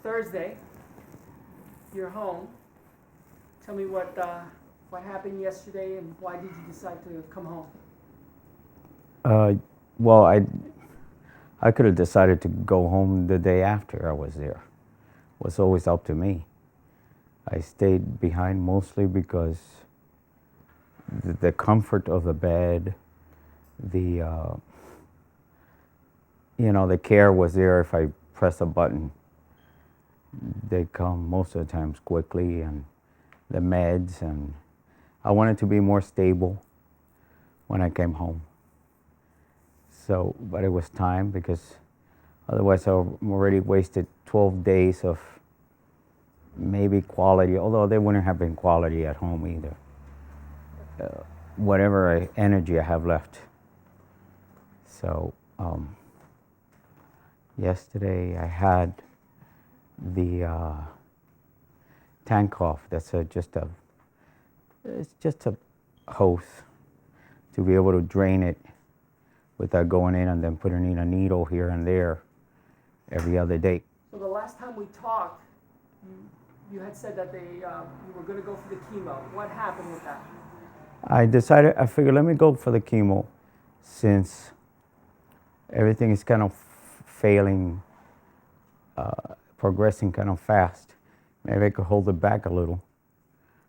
Thursday. You're home. Tell me what happened yesterday and why did you decide to come home? Well, I could have decided to go home the day after I was there. It was always up to me. I stayed behind mostly because the comfort of the bed, the the care was there. If I press a button, they come most of the times quickly, and the meds, and I wanted to be more stable when I came home. So, but it was time, because otherwise I've already wasted 12 days of maybe quality, although they wouldn't have been quality at home either. Whatever energy I have left. So, yesterday I had the tank cough. That's it's just a hose to be able to drain it without going in and then putting in a needle here and there every other day. So the last time we talked, you had said that you were going to go for the chemo. What happened with that? I figured, let me go for the chemo, since everything is kind of failing, progressing kind of fast. Maybe I could hold it back a little.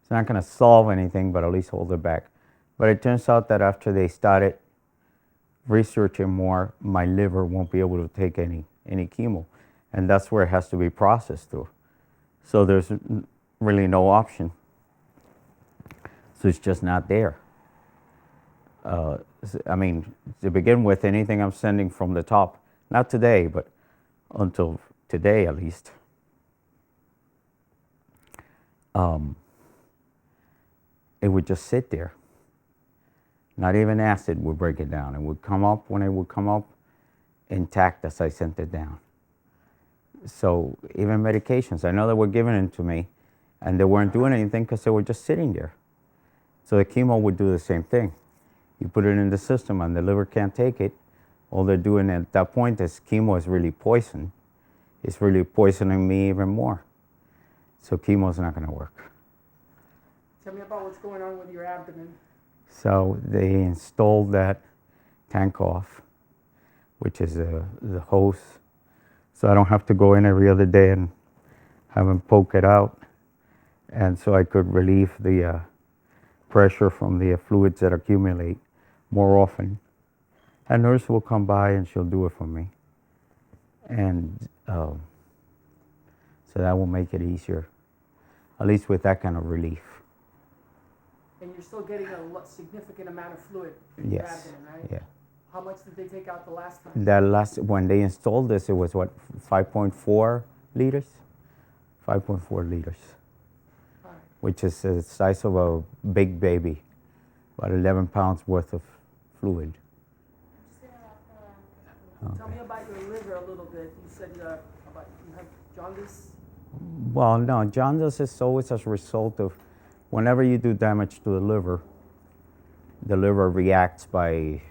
It's not going to solve anything, but at least hold it back. But it turns out that after they started researching more, my liver won't be able to take any chemo, and that's where it has to be processed through. So there's really no option. So it's just not there. I mean, to begin with, anything I'm sending from the top, not today, but until today at least, it would just sit there. Not even acid would break it down. It would come up when it would come up intact as I sent it down. So even medications, I know they were giving it to me, and they weren't doing anything because they were just sitting there. So the chemo would do the same thing. You put it in the system and the liver can't take it. All they're doing at that point is chemo is really poison. It's really poisoning me even more. So chemo is not going to work. Tell me about what's going on with your abdomen. So they installed that tank off, which is the hose. So I don't have to go in every other day and have them poke it out. And so I could relieve the pressure from the fluids that accumulate more often. A nurse will come by and she'll do it for me. And so that will make it easier, at least with that kind of relief. And you're still getting a significant amount of fluid in your abdomen, right? Yeah. How much did they take out the last time? When they installed this, it was what, 5.4 liters? 5.4 liters, Right. which is the size of a big baby, about 11 pounds worth of fluid. Okay. Tell me about your liver a little bit. You said you have jaundice? Well, no, jaundice is always as a result of whenever you do damage to the liver reacts by,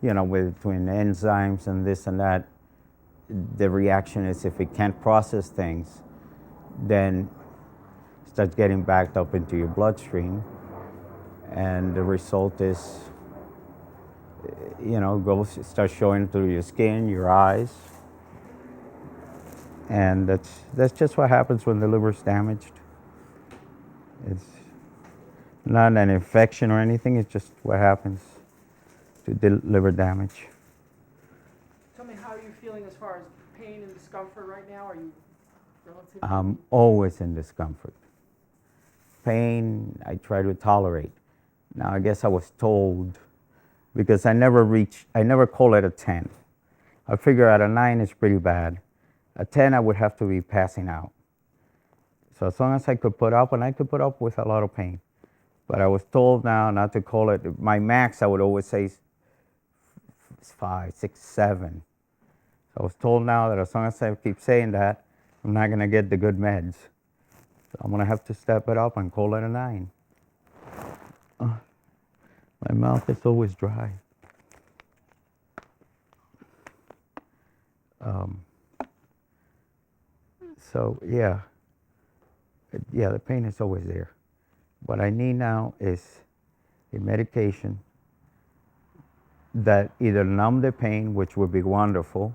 between enzymes and this and that. The reaction is, if it can't process things, then it starts getting backed up into your bloodstream, and the result is, it starts showing through your skin, your eyes, and that's just what happens when the liver's damaged. It's not an infection or anything, it's just what happens to liver damage. Tell me, how are you feeling as far as pain and discomfort right now? Are you relatively... I'm always in discomfort. Pain, I try to tolerate. Now, I guess I was told, because I never call it a 10. I figure at a 9 is pretty bad. A 10, I would have to be passing out. So as long as I could put up, and I could put up with a lot of pain. But I was told now not to call it, my max I would always say is 5, 6, 7. So I was told now that as long as I keep saying that, I'm not going to get the good meds. So I'm going to have to step it up and call it a 9. My mouth is always dry. So yeah, the pain is always there. What I need now is a medication that either numb the pain, which would be wonderful,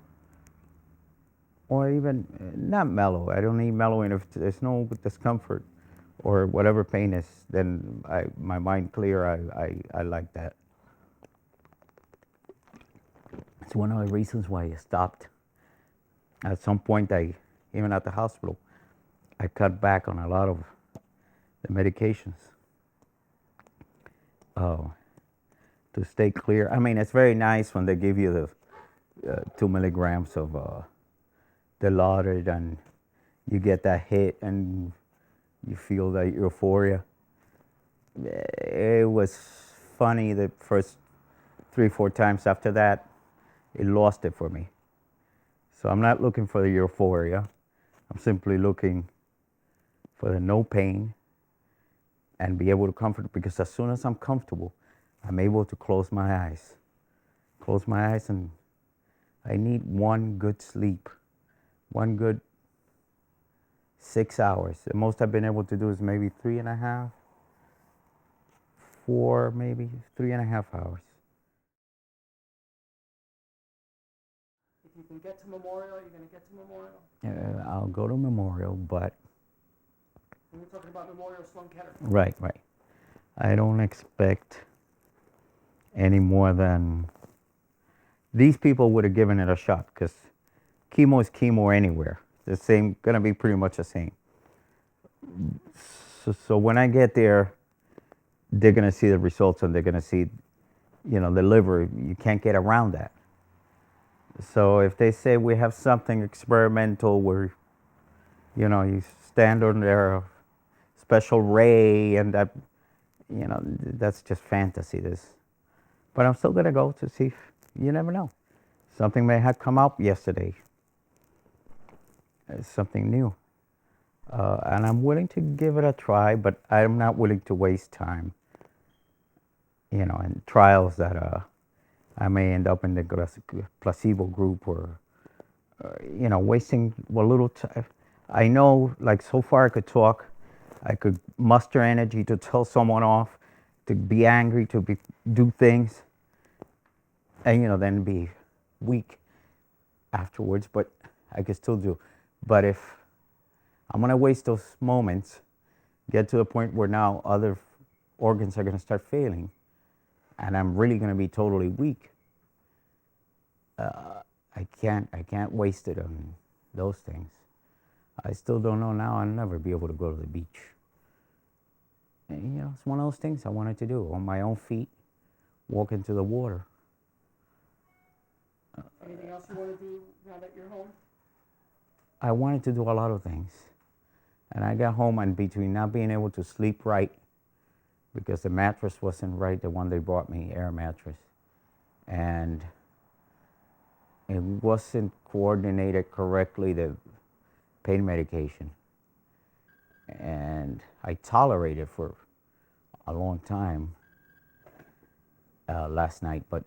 or even not mellow. I don't need mellowing if there's no discomfort or whatever pain is. Then my mind clear. I like that. It's one of the reasons why I stopped. At some point, even at the hospital, I cut back on a lot of the medications to stay clear. I mean, it's very nice when they give you the 2 milligrams of Dilaudid and you get that hit and you feel that euphoria. It was funny the first 3-4 times after that, it lost it for me. So I'm not looking for the euphoria. I'm simply looking for the no pain and be able to comfort, because as soon as I'm comfortable, I'm able to close my eyes. Close my eyes, and I need one good sleep, one good 6 hours. The most I've been able to do is maybe 3.5, 4, maybe 3.5 hours. If you can get to Memorial, you're going to get to Memorial? I'll go to Memorial, but... And we're talking about Memorial Sloan Kettering. Right. I don't expect any more than... These people would have given it a shot, because chemo is chemo anywhere. The same, going to be pretty much the same. So when I get there, they're going to see the results, and they're going to see, the liver. You can't get around that. So if they say we have something experimental where, you stand on their special ray, and that, that's just fantasy. But I'm still going to go to see if, you never know. Something may have come up yesterday. Something new. And I'm willing to give it a try, but I'm not willing to waste time, in trials that I may end up in the placebo group or wasting a little time. I know, like, so far I could talk, I could muster energy to tell someone off, to be angry, do things, and then be weak afterwards, but I could still do. But if I'm going to waste those moments, get to a point where now other organs are going to start failing, and I'm really going to be totally weak, I can't waste it on those things. I still don't know now. I'll never be able to go to the beach. And, it's one of those things I wanted to do on my own feet, walk into the water. Anything else you want to do now that you're home? I wanted to do a lot of things. And I got home, and between not being able to sleep right, because the mattress wasn't right, the one they brought me, air mattress, and it wasn't coordinated correctly, the pain medication. And I tolerated for a long time last night, but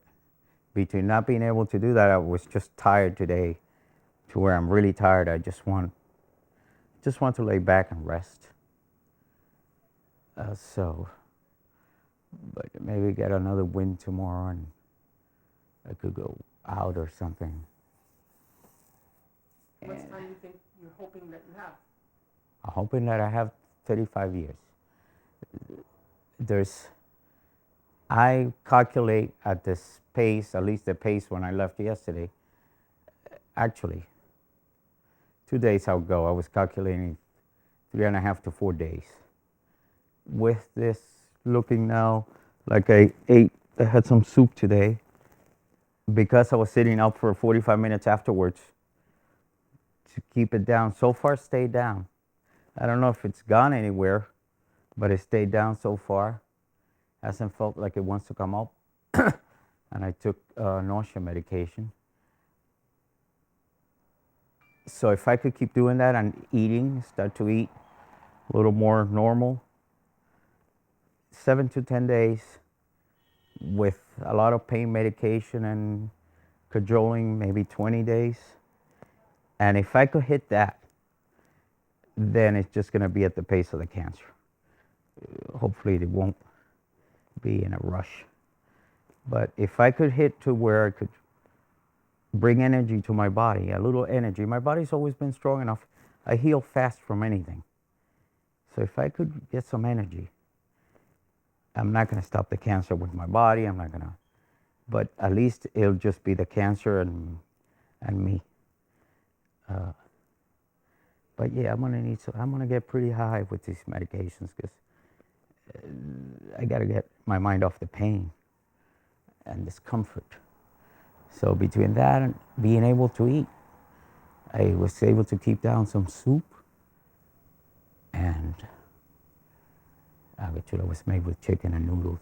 between not being able to do that, I was just tired today, to where I'm really tired. I just want to lay back and rest. But maybe get another wind tomorrow, and I could go out or something. How much time do you think you're hoping that you have? I'm hoping that I have 35 years. I calculate at this pace, at least the pace when I left yesterday, actually, 2 days I'll go. I was calculating 3.5 to 4 days. With this looking now like I had some soup today, because I was sitting up for 45 minutes afterwards to keep it down. So far, stayed down. I don't know if it's gone anywhere, but it stayed down so far. Hasn't felt like it wants to come up. And I took nausea medication. So if I could keep doing that and start to eat a little more normal, 7 to 10 days with a lot of pain medication and cajoling, maybe 20 days. And if I could hit that, then it's just going to be at the pace of the cancer. Hopefully it won't be in a rush. But if I could hit to where I could bring energy to my body, a little energy, my body's always been strong enough. I heal fast from anything. So if I could get some energy, I'm not going to stop the cancer with my body. I'm not going to, but at least it'll just be the cancer and me. But yeah, I'm gonna get pretty high with these medications because I gotta get my mind off the pain and discomfort. So between that and being able to eat, I was able to keep down some soup, and actually it was made with chicken and noodles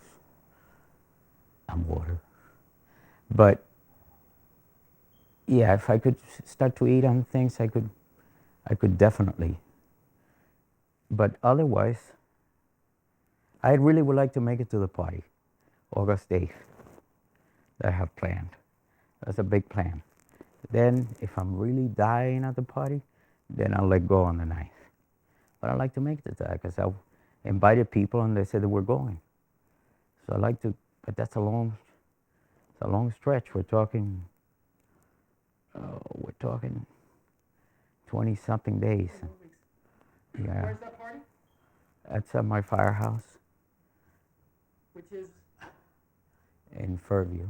and water. But yeah, if I could start to eat on things, I could definitely. But otherwise, I really would like to make it to the party, August 8th, that I have planned. That's a big plan. Then, if I'm really dying at the party, then I'll let go on the 9th. But I'd like to make it to that because I invited people and they said that we're going. So I'd like to, but that's a long stretch. We're talking 20-something days. Yeah. Where's that party? That's at my firehouse Which is? in Fairview.